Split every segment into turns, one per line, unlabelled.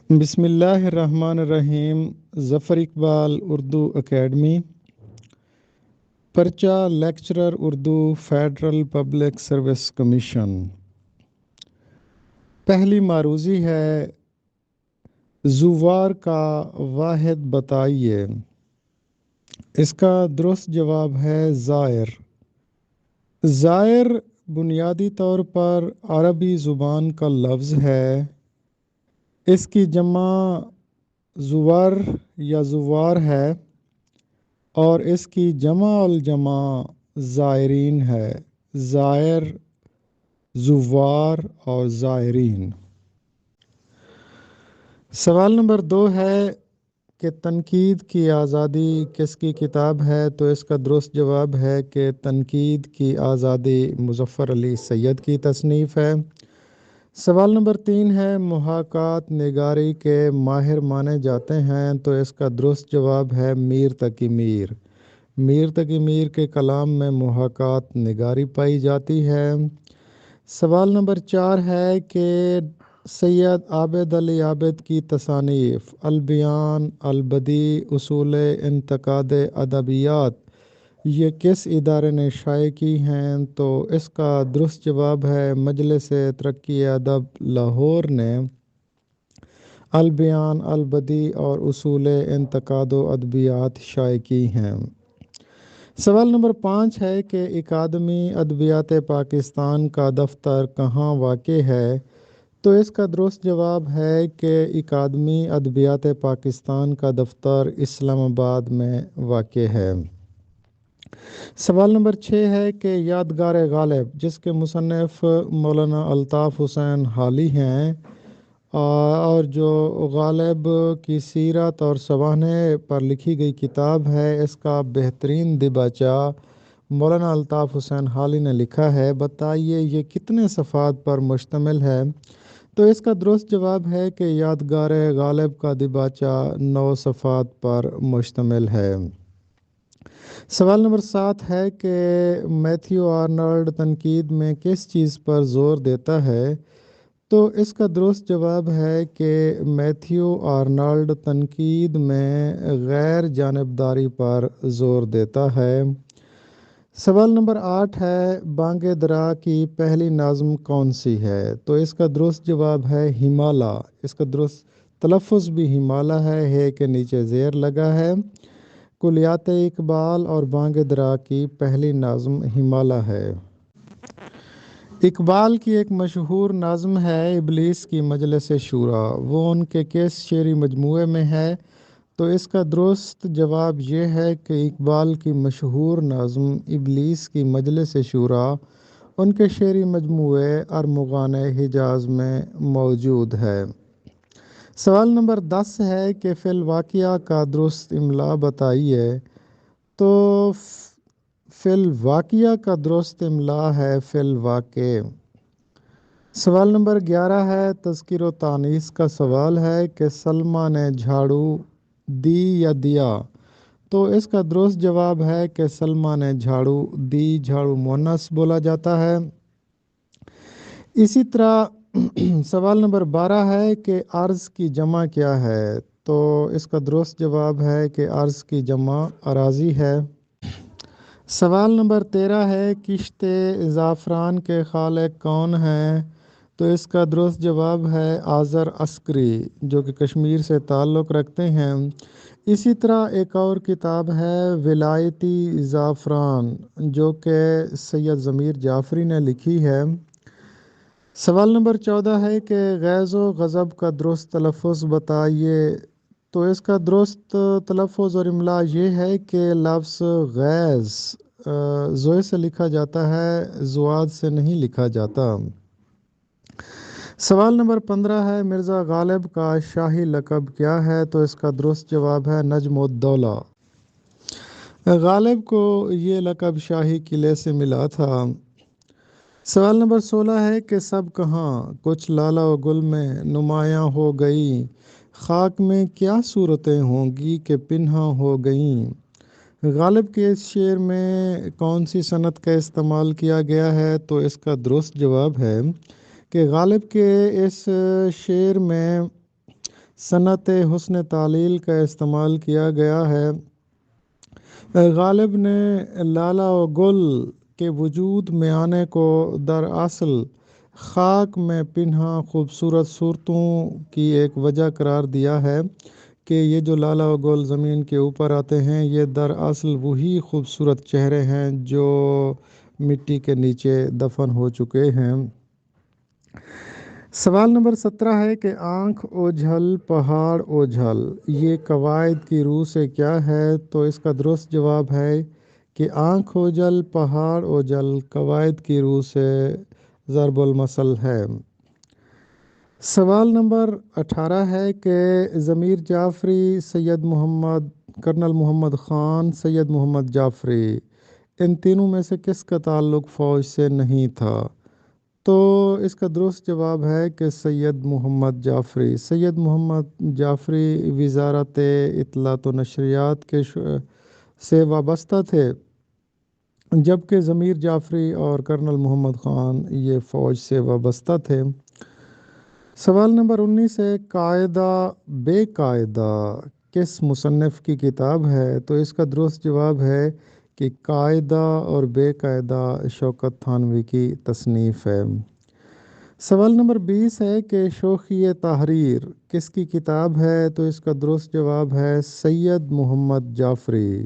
بسم اللہ الرحمن الرحیم۔ ظفر اقبال اردو اکیڈمی، پرچہ lecturer Urdu, federal public service commission. پہلی معروضی ہے زوار کا واحد بتائیے۔ اس کا درست جواب ہے زائر۔ زائر بنیادی طور پر عربی زبان کا لفظ ہے۔ اس کی جمع زور یا زوار ہے اور اس کی جمع الجمع زائرین ہے۔ زائر، زوار اور زائرین۔ سوال نمبر 2 ہے کہ تنقید کی آزادی کس کی کتاب ہے؟ تو اس کا درست جواب ہے کہ تنقید کی آزادی مظفر علی سید کی تصنیف ہے۔ سوال نمبر 3 ہے محاکات نگاری کے ماہر مانے جاتے ہیں؟ تو اس کا درست جواب ہے میر تقی میر۔ میر تقی میر کے کلام میں محاکات نگاری پائی جاتی ہے۔ سوال نمبر 4 ہے کہ سید عابد علی عابد کی تصانیف البیان، البدیع، اصول انتقاد ادبیات یہ کس ادارے نے شائع کی ہیں؟ تو اس کا درست جواب ہے مجلس ترقی ادب لاہور نے البیان، البدیع اور اصول انتقاد و ادبیات شائع کی ہیں۔ سوال نمبر 5 ہے کہ اکادمی ادبیات پاکستان کا دفتر کہاں واقع ہے؟ تو اس کا درست جواب ہے کہ اکادمی ادبیات پاکستان کا دفتر اسلام آباد میں واقع ہے۔ سوال نمبر 6 ہے کہ یادگار غالب جس کے مصنف مولانا الطاف حسین حالی ہیں اور جو غالب کی سیرت اور سوانح پر لکھی گئی کتاب ہے، اس کا بہترین دباچہ مولانا الطاف حسین حالی نے لکھا ہے۔ بتائیے یہ کتنے صفحات پر مشتمل ہے؟ تو اس کا درست جواب ہے کہ یادگار غالب کا دباچہ 9 صفحات پر مشتمل ہے۔ سوال نمبر 7 ہے کہ میتھیو آرنولڈ تنقید میں کس چیز پر زور دیتا ہے؟ تو اس کا درست جواب ہے کہ میتھیو آرنولڈ تنقید میں غیر جانبداری پر زور دیتا ہے۔ سوال نمبر 8 ہے بانگ درا کی پہلی نظم کون سی ہے؟ تو اس کا درست جواب ہے ہمالا۔ اس کا درست تلفظ بھی ہمالا ہے کے نیچے زیر لگا ہے۔ کلیات اقبال اور بانگ درا کی پہلی نظم ہمالا ہے۔ اقبال کی ایک مشہور نظم ہے ابلیس کی مجلس شورا، وہ ان کے کس شعری مجموعے میں ہے؟ تو اس کا درست جواب یہ ہے کہ اقبال کی مشہور نظم ابلیس کی مجلس شورا ان کے شعری مجموعے ارمغان حجاز میں موجود ہے۔ سوال نمبر 10 ہے کہ فی الواقعہ کا درست املا بتائیے۔ تو فی الواقعہ کا درست املا ہے فی الواقع۔ سوال نمبر 11 ہے تذکیر و تانیث کا سوال ہے کہ سلمیٰ نے جھاڑو دی یا دیا؟ تو اس کا درست جواب ہے کہ سلمیٰ نے جھاڑو دی۔ جھاڑو مؤنث بولا جاتا ہے۔ اسی طرح سوال نمبر 12 ہے کہ عرض کی جمع کیا ہے؟ تو اس کا درست جواب ہے کہ عرض کی جمع اراضی ہے۔ سوال نمبر 13 ہے کشت زعفران کے خالق کون ہیں؟ تو اس کا درست جواب ہے آذر عسکری جو کہ کشمیر سے تعلق رکھتے ہیں۔ اسی طرح ایک اور کتاب ہے ولایتی زعفران جو کہ سید ضمیر جعفری نے لکھی ہے۔ سوال نمبر 14 ہے کہ غیظ و غضب کا درست تلفظ بتائیے۔ تو اس کا درست تلفظ اور املا یہ ہے کہ لفظ غیظ زوئے سے لکھا جاتا ہے، زواد سے نہیں لکھا جاتا۔ سوال نمبر 15 ہے مرزا غالب کا شاہی لقب کیا ہے؟ تو اس کا درست جواب ہے نجم الدولہ۔ غالب کو یہ لقب شاہی قلعے سے ملا تھا۔ سوال نمبر 16 ہے کہ سب کہاں کچھ لالا و گل میں نمایاں ہو گئی، خاک میں کیا صورتیں ہوں گی کہ پنہاں ہو گئیں؟ غالب کے اس شعر میں کون سی صنعت کا استعمال کیا گیا ہے؟ تو اس کا درست جواب ہے کہ غالب کے اس شعر میں صنعت حسن تعلیل کا استعمال کیا گیا ہے۔ غالب نے لالا و گل کے وجود میں آنے کو دراصل خاک میں پنہاں خوبصورت صورتوں کی ایک وجہ قرار دیا ہے کہ یہ جو لالا و گل زمین کے اوپر آتے ہیں یہ دراصل وہی خوبصورت چہرے ہیں جو مٹی کے نیچے دفن ہو چکے ہیں۔ سوال نمبر 17 ہے کہ آنکھ اوجھل پہاڑ اوجھل یہ قواعد کی روح سے کیا ہے؟ تو اس کا درست جواب ہے کہ آنکھ اوجھل پہاڑ اوجھل قواعد کی روح سے ضرب المثل ہے۔ سوال نمبر 18 ہے کہ ضمیر جعفری، سید محمد، کرنل محمد خان، سید محمد جعفری، ان تینوں میں سے کس کا تعلق فوج سے نہیں تھا؟ تو اس کا درست جواب ہے کہ سید محمد جعفری۔ سید محمد جعفری وزارت اطلاعات و نشریات کے سے وابستہ تھے، جبکہ ضمیر جعفری اور کرنل محمد خان یہ فوج سے وابستہ تھے۔ سوال نمبر 19 ہے قاعدہ بے قاعدہ کس مصنف کی کتاب ہے؟ تو اس کا درست جواب ہے کہ قاعدہ اور بے قاعدہ شوکت تھانوی کی تصنیف ہے۔ سوال نمبر 20 ہے کہ شوخی تحریر کس کی کتاب ہے؟ تو اس کا درست جواب ہے سید محمد جعفری۔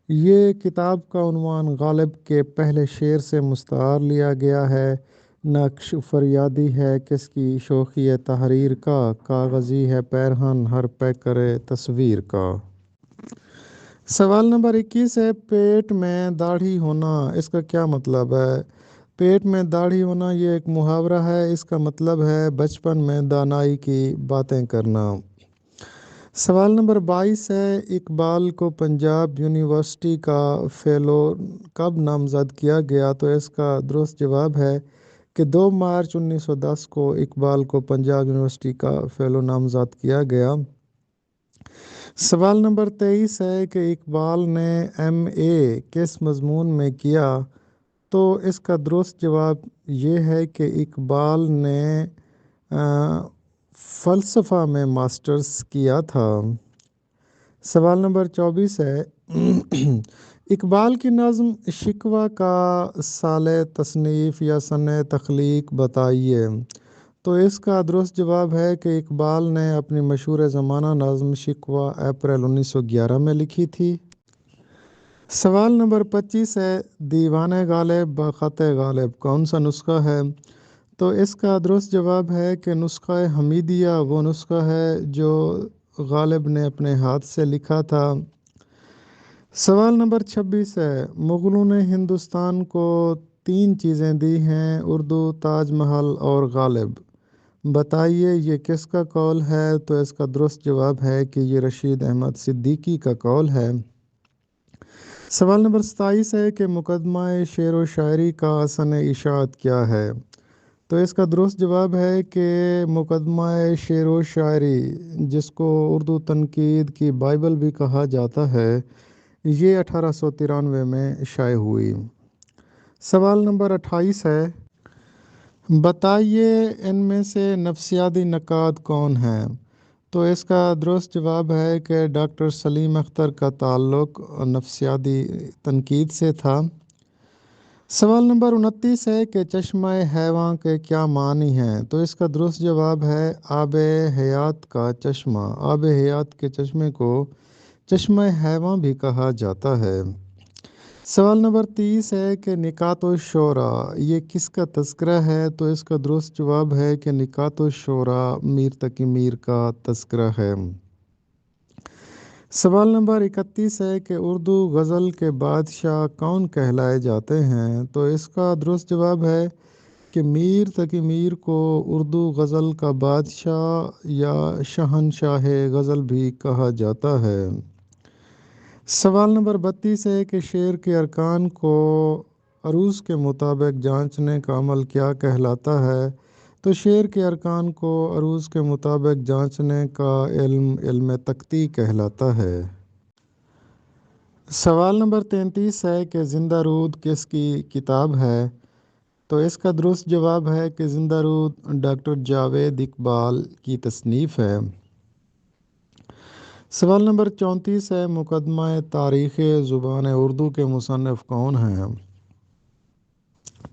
یہ کتاب کا عنوان غالب کے پہلے شعر سے مستعار لیا گیا ہے۔ نقش فریادی ہے کس کی؟ شوخی تحریر کا۔ کاغذی ہے پیرہن ہر پیکر تصویر کا۔ سوال نمبر 21 ہے پیٹ میں داڑھی ہونا اس کا کیا مطلب ہے؟ پیٹ میں داڑھی ہونا یہ ایک محاورہ ہے، اس کا مطلب ہے بچپن میں دانائی کی باتیں کرنا۔ سوال نمبر 22 ہے اقبال کو پنجاب یونیورسٹی کا فیلو کب نامزد کیا گیا؟ تو اس کا درست جواب ہے کہ 2 مارچ 1910 کو اقبال کو پنجاب یونیورسٹی کا فیلو نامزد کیا گیا۔ سوال نمبر 23 ہے کہ اقبال نے MA کس مضمون میں کیا؟ تو اس کا درست جواب یہ ہے کہ اقبال نے فلسفہ میں ماسٹرز کیا تھا۔ سوال نمبر 24 ہے اقبال کی نظم شکوہ کا سال تصنیف یا سن تخلیق بتائیے۔ تو اس کا درست جواب ہے کہ اقبال نے اپنی مشہور زمانہ نظم شکوہ اپریل 1911 میں لکھی تھی۔ سوال نمبر 25 ہے دیوان غالب بخط غالب کون سا نسخہ ہے؟ تو اس کا درست جواب ہے کہ نسخہ حمیدیہ وہ نسخہ ہے جو غالب نے اپنے ہاتھ سے لکھا تھا۔ سوال نمبر 26 ہے مغلوں نے ہندوستان کو 3 چیزیں دی ہیں، اردو، تاج محل اور غالب، بتائیے یہ کس کا قول ہے؟ تو اس کا درست جواب ہے کہ یہ رشید احمد صدیقی کا قول ہے۔ سوال نمبر 27 ہے کہ مقدمہ شعر و شاعری کا سن اشاعت کیا ہے؟ تو اس کا درست جواب ہے کہ مقدمہ شعر و شاعری جس کو اردو تنقید کی بائبل بھی کہا جاتا ہے یہ 1893 میں شائع ہوئی۔ سوال نمبر 28 ہے بتائیے ان میں سے نفسیاتی نقاد کون ہیں؟ تو اس کا درست جواب ہے کہ ڈاکٹر سلیم اختر کا تعلق نفسیاتی تنقید سے تھا۔ سوال نمبر 29 ہے کہ چشمہ حیواں کے کیا معنی ہیں؟ تو اس کا درست جواب ہے آب حیات کا چشمہ۔ آب حیات کے چشمے کو چشمہ حیواں بھی کہا جاتا ہے۔ سوال نمبر 30 ہے کہ نکات الشعراء یہ کس کا تذکرہ ہے؟ تو اس کا درست جواب ہے کہ نکات الشعراء میر تقی میر کا تذکرہ ہے۔ سوال نمبر 31 ہے کہ اردو غزل کے بادشاہ کون کہلائے جاتے ہیں؟ تو اس کا درست جواب ہے کہ میر تقی میر کو اردو غزل کا بادشاہ یا شہنشاہ غزل بھی کہا جاتا ہے۔ سوال نمبر 32 ہے کہ شعر کے ارکان کو عروض کے مطابق جانچنے کا عمل کیا کہلاتا ہے؟ تو شعر کے ارکان کو عروض کے مطابق جانچنے کا علم تخطیع کہلاتا ہے۔ سوال نمبر 33 ہے کہ زندہ رود کس کی کتاب ہے؟ تو اس کا درست جواب ہے کہ زندہ رود ڈاکٹر جاوید اقبال کی تصنیف ہے۔ سوال نمبر 34 ہے، مقدمہ تاریخ زبان اردو کے مصنف کون ہیں؟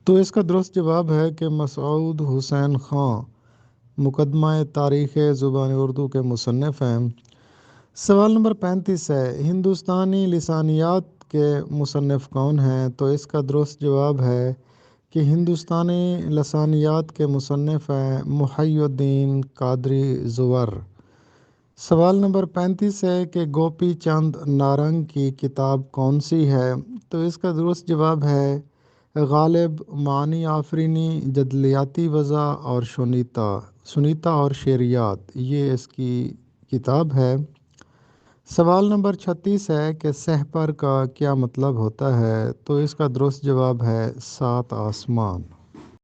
تو اس کا درست جواب ہے کہ مسعود حسین خان مقدمہ تاریخ زبان اردو کے مصنف ہیں۔ سوال نمبر 35 ہے، ہندوستانی لسانیات کے مصنف کون ہیں؟ تو اس کا درست جواب ہے کہ ہندوستانی لسانیات کے مصنف ہیں محی الدین قادری زور۔ سوال نمبر 35 ہے کہ گوپی چند نارنگ کی کتاب کون سی ہے؟ تو اس کا درست جواب ہے غالب معانی آفرینی، جدلیاتی وضع اور سنیتا اور شعریات، یہ اس کی کتاب ہے۔ سوال نمبر 36 ہے کہ سحپر کا کیا مطلب ہوتا ہے؟ تو اس کا درست جواب ہے سات آسمان۔